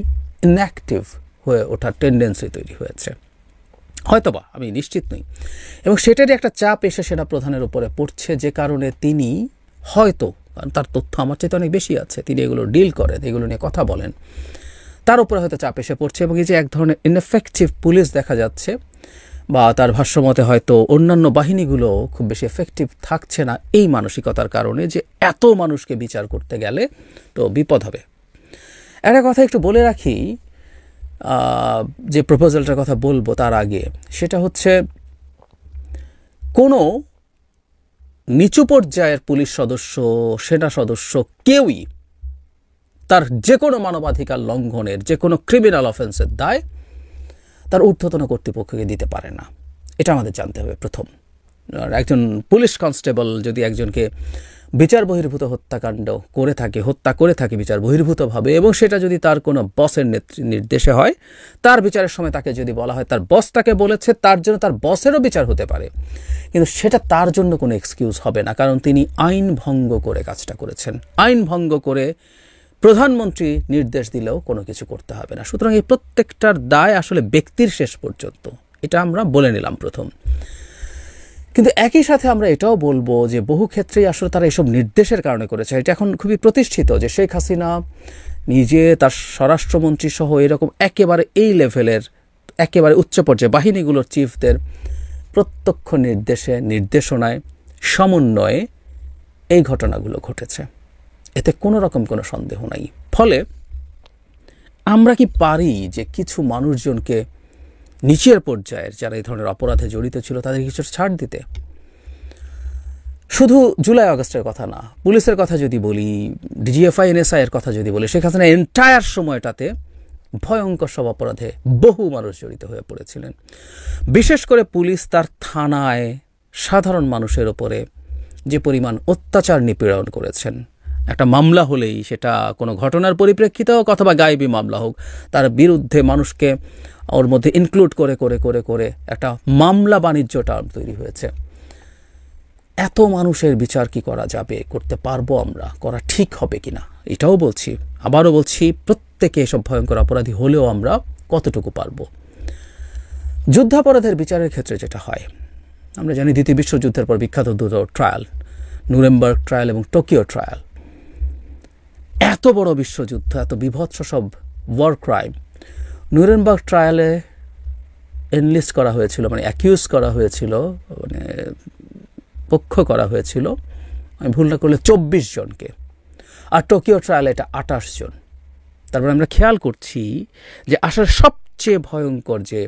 Speaker 5: ইনঅ্যাক্টিভ হয়ে ওঠার টেন্ডেন্সি তৈরি হয়েছে, হয়তোবা, আমি নিশ্চিত নই। এবং সেটারই একটা চাপ এসে সেনাপ্রধানের উপরে পড়ছে, যে কারণে তিনি হয়তো, তার তথ্য আমার চাইতে অনেক বেশি আছে, তিনি এগুলো ডিল করেন, এগুলো নিয়ে কথা বলেন, তার উপরে হয়তো চাপ এসে পড়ছে। এবং এই যে এক ধরনের ইনএফেক্টিভ পুলিশ দেখা যাচ্ছে, বা তার ভাষ্যমতে হয়তো অন্যান্য বাহিনীগুলো খুব বেশি এফেক্টিভ থাকছে না, এই মানসিকতার কারণে যে এত মানুষকে বিচার করতে গেলে তো বিপদ হবে। একটা কথা একটু বলে রাখি, যে প্রপোজালটার কথা বলবো তার আগে, সেটা হচ্ছে কোনো নিচু পর্যায়ের পুলিশ সদস্য, সেনা সদস্য কেউই তার যে কোনো মানবাধিকার লঙ্ঘনের, যে কোনো ক্রিমিনাল অফেন্সের দায় তার ঊর্ধ্বতন কর্তৃপক্ষকে দিতে পারে না। এটা আমাদের জানতে হবে প্রথম। আর একজন পুলিশ কনস্টেবল যদি একজনকে বিচার বহির্ভূত হত্যাকাণ্ড করে থাকে, হত্যা করে থাকে বিচার বহির্ভূতভাবে, এবং সেটা যদি তার কোনো বসের নির্দেশে হয়, তার বিচারের সময় তাকে যদি বলা হয় তার বস তাকে বলেছে, তার জন্য তার বসেরও বিচার হতে পারে, কিন্তু সেটা তার জন্য কোনো এক্সকিউজ হবে না, কারণ তিনি আইন ভঙ্গ করে কাজটা করেছেন। আইন ভঙ্গ করে প্রধানমন্ত্রী নির্দেশ দিলেও কোনো কিছু করতে হবে না। সুতরাং এই প্রত্যেকটার দায় আসলে ব্যক্তির শেষ পর্যন্ত, এটা আমরা বলে নিলাম প্রথম। কিন্তু একই সাথে আমরা এটাও বলবো যে বহু ক্ষেত্রেই আসলে তারা এসব নির্দেশের কারণে করেছে। এটা এখন খুবই প্রতিষ্ঠিত যে শেখ হাসিনা নিজে, তার স্বরাষ্ট্রমন্ত্রী সহ এরকম একেবারে এই লেভেলের একেবারে উচ্চ পর্যায়ে বাহিনীগুলোর চিফদের প্রত্যক্ষ নির্দেশনায় সমন্বয়ে এই ঘটনাগুলো ঘটেছে, এতে কোনো রকম কোনো সন্দেহ নাই। ফলে আমরা কি পারি যে কিছু মানুষজনকে নিচের পর্যায়ের যারা এই ধরনের অপরাধে জড়িত ছিল তাদের কিছু ছাড় দিতে? শুধু জুলাই আগস্টের কথা না, পুলিশের কথা যদি বলি, ডিজিএফআই এনএসআই এর কথা যদি বলি, সেখানে এন্টায়ার সময়টাতে ভয়ঙ্কর সব অপরাধে বহু মানুষ জড়িত হয়ে পড়েছিলেন। বিশেষ করে পুলিশ তার থানায় সাধারণ মানুষের ওপরে যে পরিমাণ অত্যাচার নিপীড়ন করেছেন, একটা মামলা হলেই, সেটা কোনো ঘটনার পরিপ্রেক্ষিতে হোক অথবা গায়েবী মামলা হোক, তার বিরুদ্ধে মানুষকে ওর মধ্যে ইনক্লুড করে করে করে করে একটা মামলা বাণিজ্যটা তৈরি হয়েছে। এত মানুষের বিচার কি করা যাবে? করতে পারবো আমরা? করা ঠিক হবে কিনা এটাও বলছি, আবারও বলছি, প্রত্যেকে এসব ভয়ঙ্কর অপরাধী হলেও আমরা কতটুকু পারবো? যুদ্ধাপরাধের বিচারের ক্ষেত্রে যেটা হয়, আমরা জানি দ্বিতীয় বিশ্বযুদ্ধের পর বিখ্যাত দুটো ট্রায়াল, নুরেমবার্গ ট্রায়াল এবং টোকিও ট্রায়াল। এত বড় বিশ্বযুদ্ধ, এত বিভৎস সব ওয়ার ক্রাইম, নুরেমবার্গ ট্রায়ালে এনলিস্ট করা হয়েছিল, মানে অ্যাকিউজ করা হয়েছিল, মানে পক্ষ করা হয়েছিল, আমি ভুল না করলে 24 জনকে, আর টোকিও ট্রায়ালে এটা 28 জন। তারপরে আমরা খেয়াল করছি যে আসলে সবচেয়ে ভয়ঙ্কর যে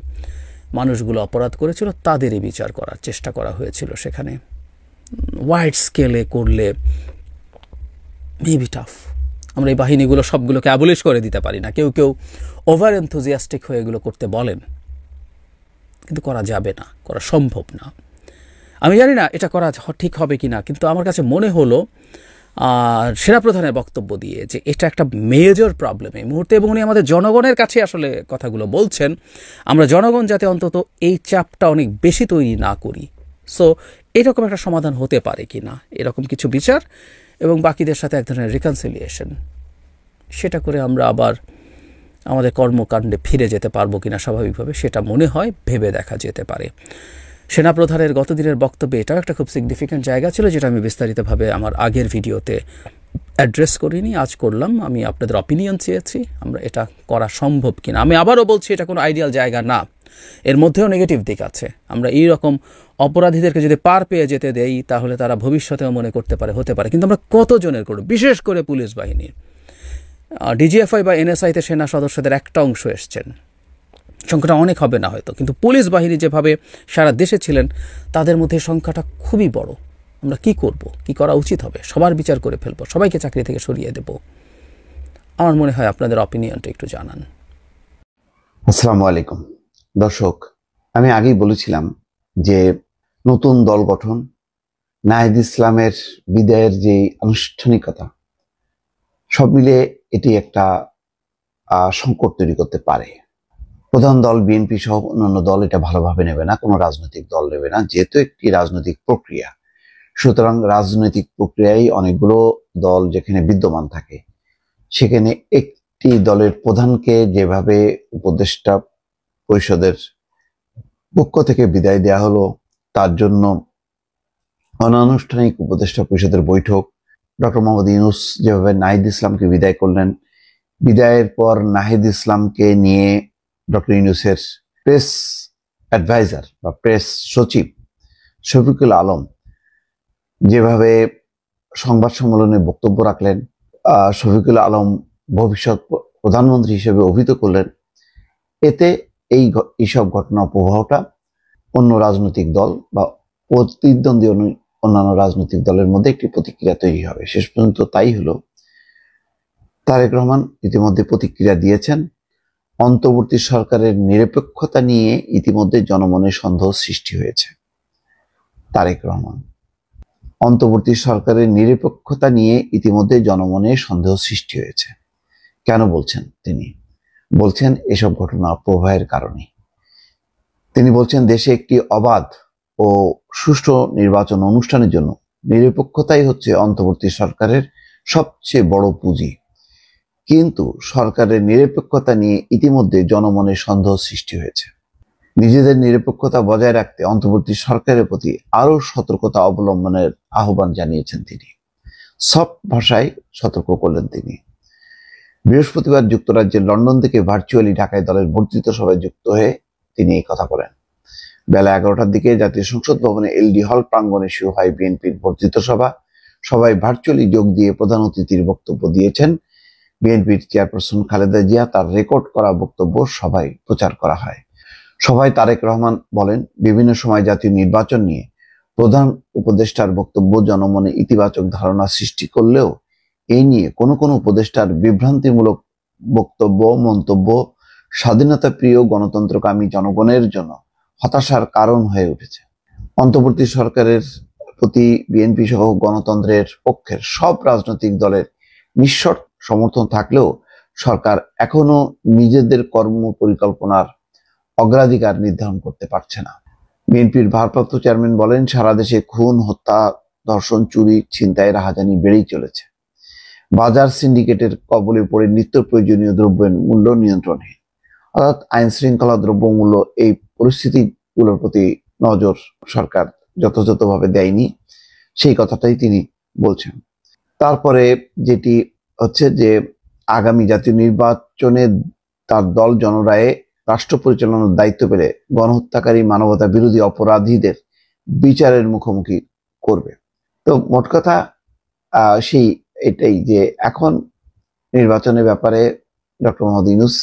Speaker 5: মানুষগুলো অপরাধ করেছিল তাদেরই বিচার করার চেষ্টা করা হয়েছিল সেখানে। ওয়াইড স্কেলে করলে মেবি টাফ। আমরা এই বাহিনীগুলো সবগুলোকে অ্যাবলিশ করে দিতে পারি না, কেউ কেউ ওভার এনথুজিয়াস্টিক হয়ে এগুলো করতে বলেন, কিন্তু করা যাবে না, করা সম্ভব না। আমি জানি না এটা করা ঠিক হবে কি না, কিন্তু আমার কাছে মনে হলো সেনাপ্রধানের বক্তব্য দিয়ে যে এটা একটা মেজর প্রবলেম এই মুহূর্তে, এবং উনি আমাদের জনগণের কাছে আসলে কথাগুলো বলছেন, আমরা জনগণ যাতে অন্তত এই চাপটা অনেক বেশি তৈরি না করি। সো এরকম একটা সমাধান হতে পারে কি না, এরকম কিছু বিচার এবং বাকিদের সাথে এক ধরনের রিকনসিলিয়েশন, সেটা করে আমরা আবার আমাদের কর্মকাণ্ডে ফিরে যেতে পারবো কিনা স্বাভাবিকভাবে, সেটা মনে হয় ভেবে দেখা যেতে পারে। সেনাপ্রধানের গতদিনের বক্তব্যে এটাও একটা খুব সিগনিফিক্যান্ট জায়গা ছিল, যেটা আমি বিস্তারিতভাবে আমার আগের ভিডিওতে অ্যাড্রেস করিনি, আজ করলাম। আমি আপনাদের অপিনিয়ন চেয়েছি আমরা এটা করা সম্ভব কিনা। আমি আবারও বলছি, এটা কোনো আইডিয়াল জায়গা না, এর মধ্যেও নেগেটিভ দিক আছে। আমরা এই রকম অপরাধীদেরকে যদি পার পেয়ে যেতে দেই তাহলে তারা ভবিষ্যতেও মনে করতে পারে, হতে পারে, কিন্তু আমরা কতজনের করব? বিশেষ করে পুলিশ বাহিনীর, ডিজিএফআই বা এনএসআইতে সেনা সদস্যদের একটা অংশ এসছেন, সংখ্যাটা অনেক হবে না হয়তো, কিন্তু পুলিশ বাহিনী যেভাবে সারা দেশে ছিলেন তাদের মধ্যে সংখ্যাটা খুবই বড়। আমরা কি করব? কি করা উচিত হবে? সবার বিচার করে ফেলবো? সবাইকে চাকরি থেকে সরিয়ে দেব? আমার মনে হয় আপনাদের অপিনিয়নটা একটু জানান।
Speaker 6: আসসালামু আলাইকুম দর্শক, আমি আগেই বলেছিলাম যে নতুন দল গঠন, নাহিদ ইসলামের বিদায়ের যে আনুষ্ঠানিকতা, সব মিলে এটি একটা সংকট তৈরি করতে পারে। প্রধান দল বিএনপি সহ অন্যান্য দল এটা ভালোভাবে নেবে না, কোনো রাজনৈতিক দল নেবে না, যেহেতু একটি রাজনৈতিক প্রক্রিয়া। সুতরাং রাজনৈতিক প্রক্রিয়ায় অনেকগুলো দল যেখানে বিদ্যমান থাকে, সেখানে একটি দলের প্রধানকে যেভাবে উপদেষ্টা পরিষদের পক্ষ থেকে বিদায় দেওয়া হলো, তার জন্য অনানুষ্ঠানিক উপদেষ্টা পরিষদের বৈঠক, ডক্টর মোহাম্মদ ইউনূস যেভাবে নাহিদ ইসলামকে বিদায় করলেন, বিদায়ের পর নাহিদ ইসলামকে নিয়ে ডক্টর ইউনূসের প্রেস অ্যাডভাইজার বা প্রেস সচিব শফিকুল আলম যেভাবে সংবাদ সম্মেলনে বক্তব্য রাখলেন, শফিকুল আলম ভবিষ্যৎ প্রধানমন্ত্রী হিসেবে অভিহিত করলেন, এতে এইসব ঘটনা প্রবাহটা অন্য রাজনৈতিক দল বা প্রতিদ্বন্দ্বী অন্যান্য রাজনৈতিক দলের মধ্যে একটি প্রতিক্রিয়া তৈরি হবে। শেষ পর্যন্ত তাই হলো। তারেক রহমান ইতিমধ্যে প্রতিক্রিয়া দিয়েছেন। অন্তর্বর্তী সরকারের নিরপেক্ষতা নিয়ে ইতিমধ্যে জনমনে সন্দেহ সৃষ্টি হয়েছে। তারেক রহমান, অন্তর্বর্তী সরকারের নিরপেক্ষতা নিয়ে ইতিমধ্যে জনমনে সন্দেহ সৃষ্টি হয়েছে। কেন বলছেন তিনি? বলছেন এসব ঘটনা প্রবাহের কারণে। তিনি বলছেন দেশে একটি অবাধ ও সুষ্ঠু নির্বাচন অনুষ্ঠানের জন্য নিরপেক্ষতাই হচ্ছে অন্তর্বর্তী সরকারের সবচেয়ে বড় পুঁজি। কিন্তু সরকারের নিরপেক্ষতা নিয়ে ইতিমধ্যে জনমনে সন্দেহ সৃষ্টি হয়েছে। নিজেদের নিরপেক্ষতা বজায় রাখতে অন্তর্বর্তী সরকারের প্রতি আরো সতর্কতা অবলম্বনের আহ্বান জানিয়েছেন তিনি। সফট ভাষায় সতর্ক করলেন তিনি। বৃহস্পতিবার যুক্তরাজ্যের লন্ডন থেকে ভার্চুয়ালি ঢাকায় দলের বর্ধিত সভায় যুক্ত হয়ে তিনি এই কথা বলেন। বেলা 11টার দিকে জাতীয় সংসদ ভবনে এলডি হল প্রাঙ্গণে শুরু হয় বিএনপির বর্ধিত সভা। সভায় ভার্চুয়ালি যোগ দিয়ে প্রধান অতিথির বক্তব্য দিয়েছেন বিএনপির চেয়ারপারসন খালেদা জিয়া। তার রেকর্ড করা বক্তব্য সভায় প্রচার করা হয়। সভায় তারেক রহমান বলেন, বিভিন্ন সময় জাতীয় নির্বাচন নিয়ে প্রধান উপদেষ্টার বক্তব্য জনমনে ইতিবাচক ধারণা সৃষ্টি করলেও এই নিয়ে কোনো কোনো উপদেষ্টার বিভ্রান্তিমূলক বক্তব্য মন্তব্য স্বাধীনতা প্রিয় গণতন্ত্রকামী জনগণের জন্য হতাশার কারণ হয়ে উঠেছে। অন্তর্বর্তী সরকারের প্রতি বিএনপি সহ গণতন্ত্রের পক্ষের সব রাজনৈতিক দলের নিঃশর্ত সমর্থন থাকলেও সরকার এখনো নিজেদের কর্ম পরিকল্পনার অগ্রাধিকার নির্ধারণ করতে পারছে না। বিএনপির ভারপ্রাপ্ত চেয়ারম্যান বলেন, সারা দেশে খুন, হত্যা, ধর্ষণ, চুরি, ছিনতাই, রাহাজানি বেড়েই চলেছে। বাজার সিন্ডিকেটের কবলে পড়ে নিত্য প্রয়োজনীয় দ্রব্যের মূল্য নিয়ন্ত্রণে, অর্থাৎ আইন শৃঙ্খলা, দ্রব্যমূল্য, এই পরিস্থিতিগুলোর প্রতি নজর সরকার যথাযথভাবে দেয়নি, সেই কথাটাই তিনি বলছেন। তারপরে যেটি হচ্ছে যে আগামী জাতীয় নির্বাচনে তার দল জনরায়ে রাষ্ট্র পরিচালনার দায়িত্ব পেলে গণহত্যাকারী, মানবতা বিরোধী অপরাধীদের বিচারের মুখোমুখি করবে। তো মোট কথা এটাই যে এখন নির্বাচনের ব্যাপারে ডক্টর মোহাম্মদ ইউনূস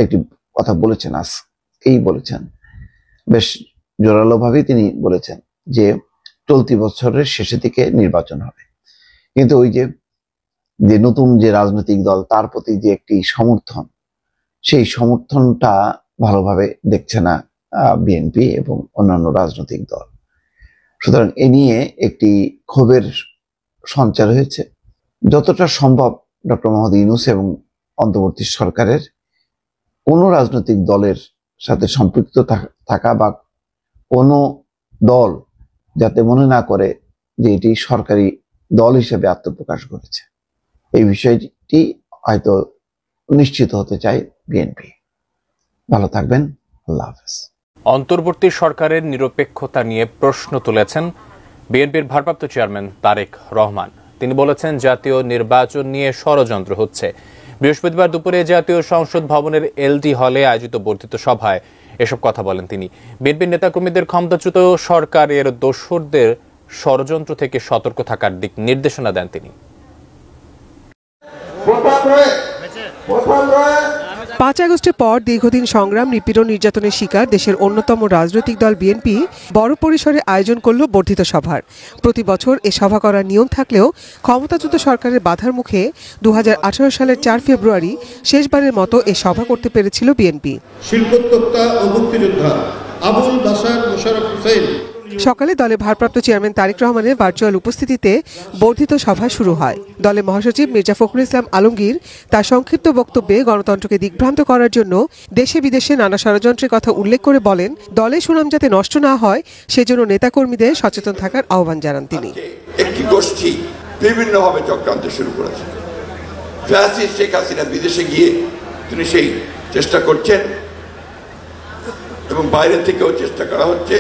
Speaker 6: একটি কথা বলেছেন, আজকেই বলেছেন, বেশ জোরালো ভাবে তিনি বলেছেন যে চলতি বছরের শেষের দিকে নির্বাচন হবে। কিন্তু ওই যে নতুন যে রাজনৈতিক দল তার প্রতি যে একটি সমর্থন, সেই সমর্থনটা ভালোভাবে দেখছে না বিএনপি এবং অন্যান্য রাজনৈতিক দল। সুতরাং এ নিয়ে একটি ক্ষোভের সঞ্চার হয়েছে। যতটা সম্ভব ডক্টর মোহাম্মদ ইউনূস এবং অন্তর্বর্তী সরকারের কোনো রাজনৈতিক দলের সাথে সম্পৃক্ত থাকা বা কোনো দল যাতে মনে না করে যে এটি সরকারি দল হিসেবে আত্মপ্রকাশ করেছে, এই বিষয়টি হয়তো নিশ্চিত হতে চায় বিএনপি। ভালো থাকবেন, আল্লাহ হাফেজ।
Speaker 1: অন্তর্বর্তী সরকারের নিরপেক্ষতা নিয়ে প্রশ্ন তুলেছেন বিএনপির ভারপ্রাপ্ত চেয়ারম্যান তারেক রহমান। তিনি বলেছেন জাতীয় নির্বাচন নিয়ে ষড়যন্ত্র হচ্ছে। বৃহস্পতিবার দুপুরে জাতীয় সংসদ ভবনের এলডি হলে আয়োজিত বর্ধিত সভায় এসব কথা বলেন তিনি। বিএনপির নেতাকর্মীদের ক্ষমতাচ্যুত সরকারের দোসরদের ষড়যন্ত্র থেকে সতর্ক থাকার দিক নির্দেশনা দেন তিনি।
Speaker 8: 5 আগস্টের পর দীর্ঘদিন সংগ্রাম, নিপীড়ন, নির্যাতনের শিকার দেশের অন্যতম রাজনৈতিক দল বিএনপি বড় পরিসরে আয়োজন করল বর্ধিত সভার। প্রতি বছর এ সভা করার নিয়ম থাকলেও ক্ষমতাচ্যুত সরকারের বাধার মুখে 2018 সালের 4 ফেব্রুয়ারি শেষবারের মতো এ সভা করতে পেরেছিল বিএনপি।
Speaker 9: শিল্পোদ্যোক্তা ও মুক্তিযোদ্ধা আবুল বাশার মোশাররফ হোসেন।
Speaker 8: সকালে দলের ভারপ্রাপ্ত চেয়ারম্যান তারেক রহমানের ভার্চুয়াল উপস্থিতিতে বর্ধিত সভা শুরু হয়। দলের মহাসচিব মির্জা ফখরুল ইসলাম আলমগীর তার সংক্ষিপ্ত বক্তব্যে গণতন্ত্রকে দিগ্ভ্রান্ত করার জন্য দেশে বিদেশে নানা ষড়যন্ত্রের কথা উল্লেখ করে বলেন, দলের সুনাম যাতে নষ্ট না হয় সেজন্য নেতাকর্মীদের সচেতন থাকার আহ্বান জানান তিনি।
Speaker 10: একটি গোষ্ঠী বিভিন্নভাবে চক্রান্ত শুরু করেছে। ফ্যাসিস্ট শেখ হাসিনা বিদেশে গিয়ে তিনি সেই চেষ্টা করছেন এবং বাইরে থেকেও চেষ্টা করা হচ্ছে।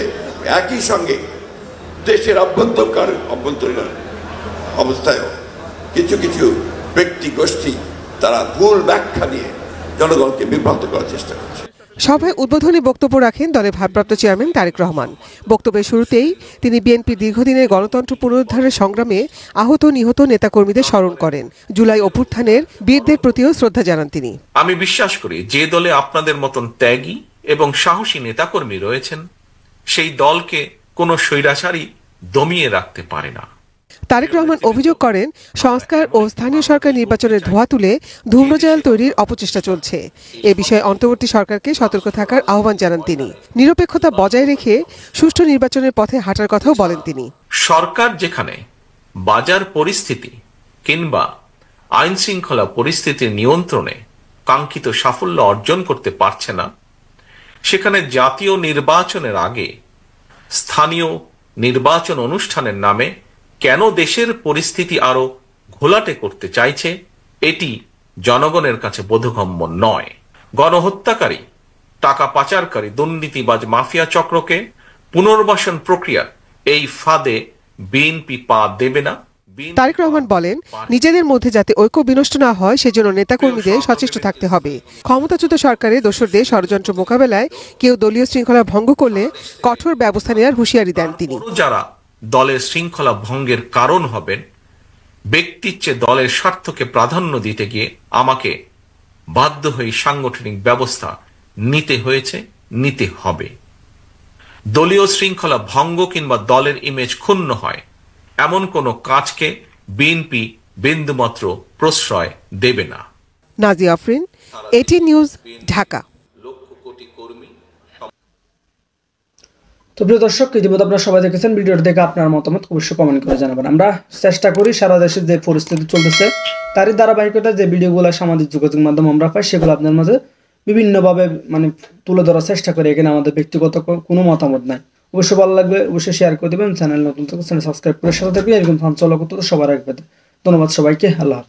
Speaker 10: একই সঙ্গে দেশের অভ্যন্তরীণ অবস্থায়ও কিছু কিছু ব্যক্তি গোষ্ঠী তারা ভুল ব্যাখ্যা দিয়ে জনগণকে বিভ্রান্ত করার চেষ্টা করছে।
Speaker 8: সভায় উদ্বোধনী বক্তব্য রাখেন দলের ভারপ্রাপ্ত চেয়ারম্যান তারেক রহমান। বক্তব্যের শুরুতেই তিনি বিএনপির দীর্ঘদিনের গণতন্ত্র পুনরুদ্ধারের সংগ্রামে আহত নিহত নেতাকর্মীদের স্মরণ করেন। জুলাই অভ্যুত্থানের বীরদের প্রতিও শ্রদ্ধা জানান তিনি।
Speaker 11: আমি বিশ্বাস করি যে দলে আপনাদের মতন ত্যাগী এবং সাহসী নেতাকর্মী রয়েছেন সেই দলকে কোনো স্বৈরাচারী দমিয়ে রাখতে পারে না।
Speaker 8: তারেক রহমান অভিযোগ করেন, সংস্কার ও স্থানীয় সরকার নির্বাচনের ধোঁয়া তুলে ধূম্রজাল তৈরির অপচেষ্টা চলছে। এ বিষয়ে অন্তর্বর্তী সরকারকে সতর্ক থাকার আহ্বান জানান তিনি। নিরপেক্ষতা বজায় রেখে সুষ্ঠু নির্বাচনের পথে হাঁটার কথাও বলেন তিনি।
Speaker 11: সরকার যেখানে বাজার পরিস্থিতি কিংবা আইন শৃঙ্খলা পরিস্থিতির নিয়ন্ত্রণে কাঙ্ক্ষিত সাফল্য অর্জন করতে পারছে না, সেখানে জাতীয় নির্বাচনের আগে স্থানীয় নির্বাচন অনুষ্ঠানের নামে কেন দেশের পরিস্থিতি আরো ঘোলাটে করতে চাইছে, এটি জনগণের কাছে বোধগম্য নয়। গণহত্যাকারী, টাকা পাচারকারী, দুর্নীতিবাজ মাফিয়া চক্রকে পুনর্বাসন প্রক্রিয়ার এই ফাঁদে বিএনপি পা দেবে না।
Speaker 8: তারেক রহমান বলেন, নিজেদের মধ্যে যাতে ঐক্য বিনষ্ট না হয় সেজন্য নেতাকর্মীদের সচেষ্ট থাকতে হবে। ক্ষমতাচ্যুত সরকারের দোসরদের ষড়যন্ত্র মোকাবেলায় কেউ দলীয় শৃঙ্খলা ভঙ্গ করলে কঠোর ব্যবস্থা নেওয়ার হুঁশিয়ারি দেন তিনি।
Speaker 11: যারা দলের শৃঙ্খলা ভঙ্গের কারণ হবেন, ব্যক্তির চেয়ে দলের স্বার্থকে প্রাধান্য দিতে গিয়ে আমাকে বাধ্য হয়ে সাংগঠনিক ব্যবস্থা নিতে হয়েছে, নিতে হবে। দলীয় শৃঙ্খলা ভঙ্গ কিংবা দলের ইমেজ ক্ষুণ্ণ হয় এমন কোন কাজকে বিএনপি বিন্দুমাত্র প্রশ্রয় দেবে না।
Speaker 8: Nazia Afrin, ATN news, Dhaka.
Speaker 3: তো প্রিয় দর্শক, ইতিমধ্যে আপনারা সবাই দেখেছেন, ভিডিওটি দেখে আপনার মতামত অবশ্যই কমেন্ট করে জানাবেন। আমরা চেষ্টা করি সারা দেশের যে পরিস্থিতি চলতেছে তারই ধারাবাহিকতা যে ভিডিওগুলো সামাজিক যোগাযোগ মাধ্যম আমরা পাই সেগুলো আপনার মাঝে বিভিন্নভাবে তুলে ধরার চেষ্টা করি। এখানে আমাদের ব্যক্তিগত কোনো মতামত নাই। অবশ্যই ভালো লাগবে, অবশ্যই শেয়ার করে দেবেন। চ্যানেল নতুন থাকলে চ্যানেল সাবস্ক্রাইব করে সাথে থাকবেন। এরকম চলা করতে সবার রাখবেন। ধন্যবাদ সবাইকে। আল্লাহ।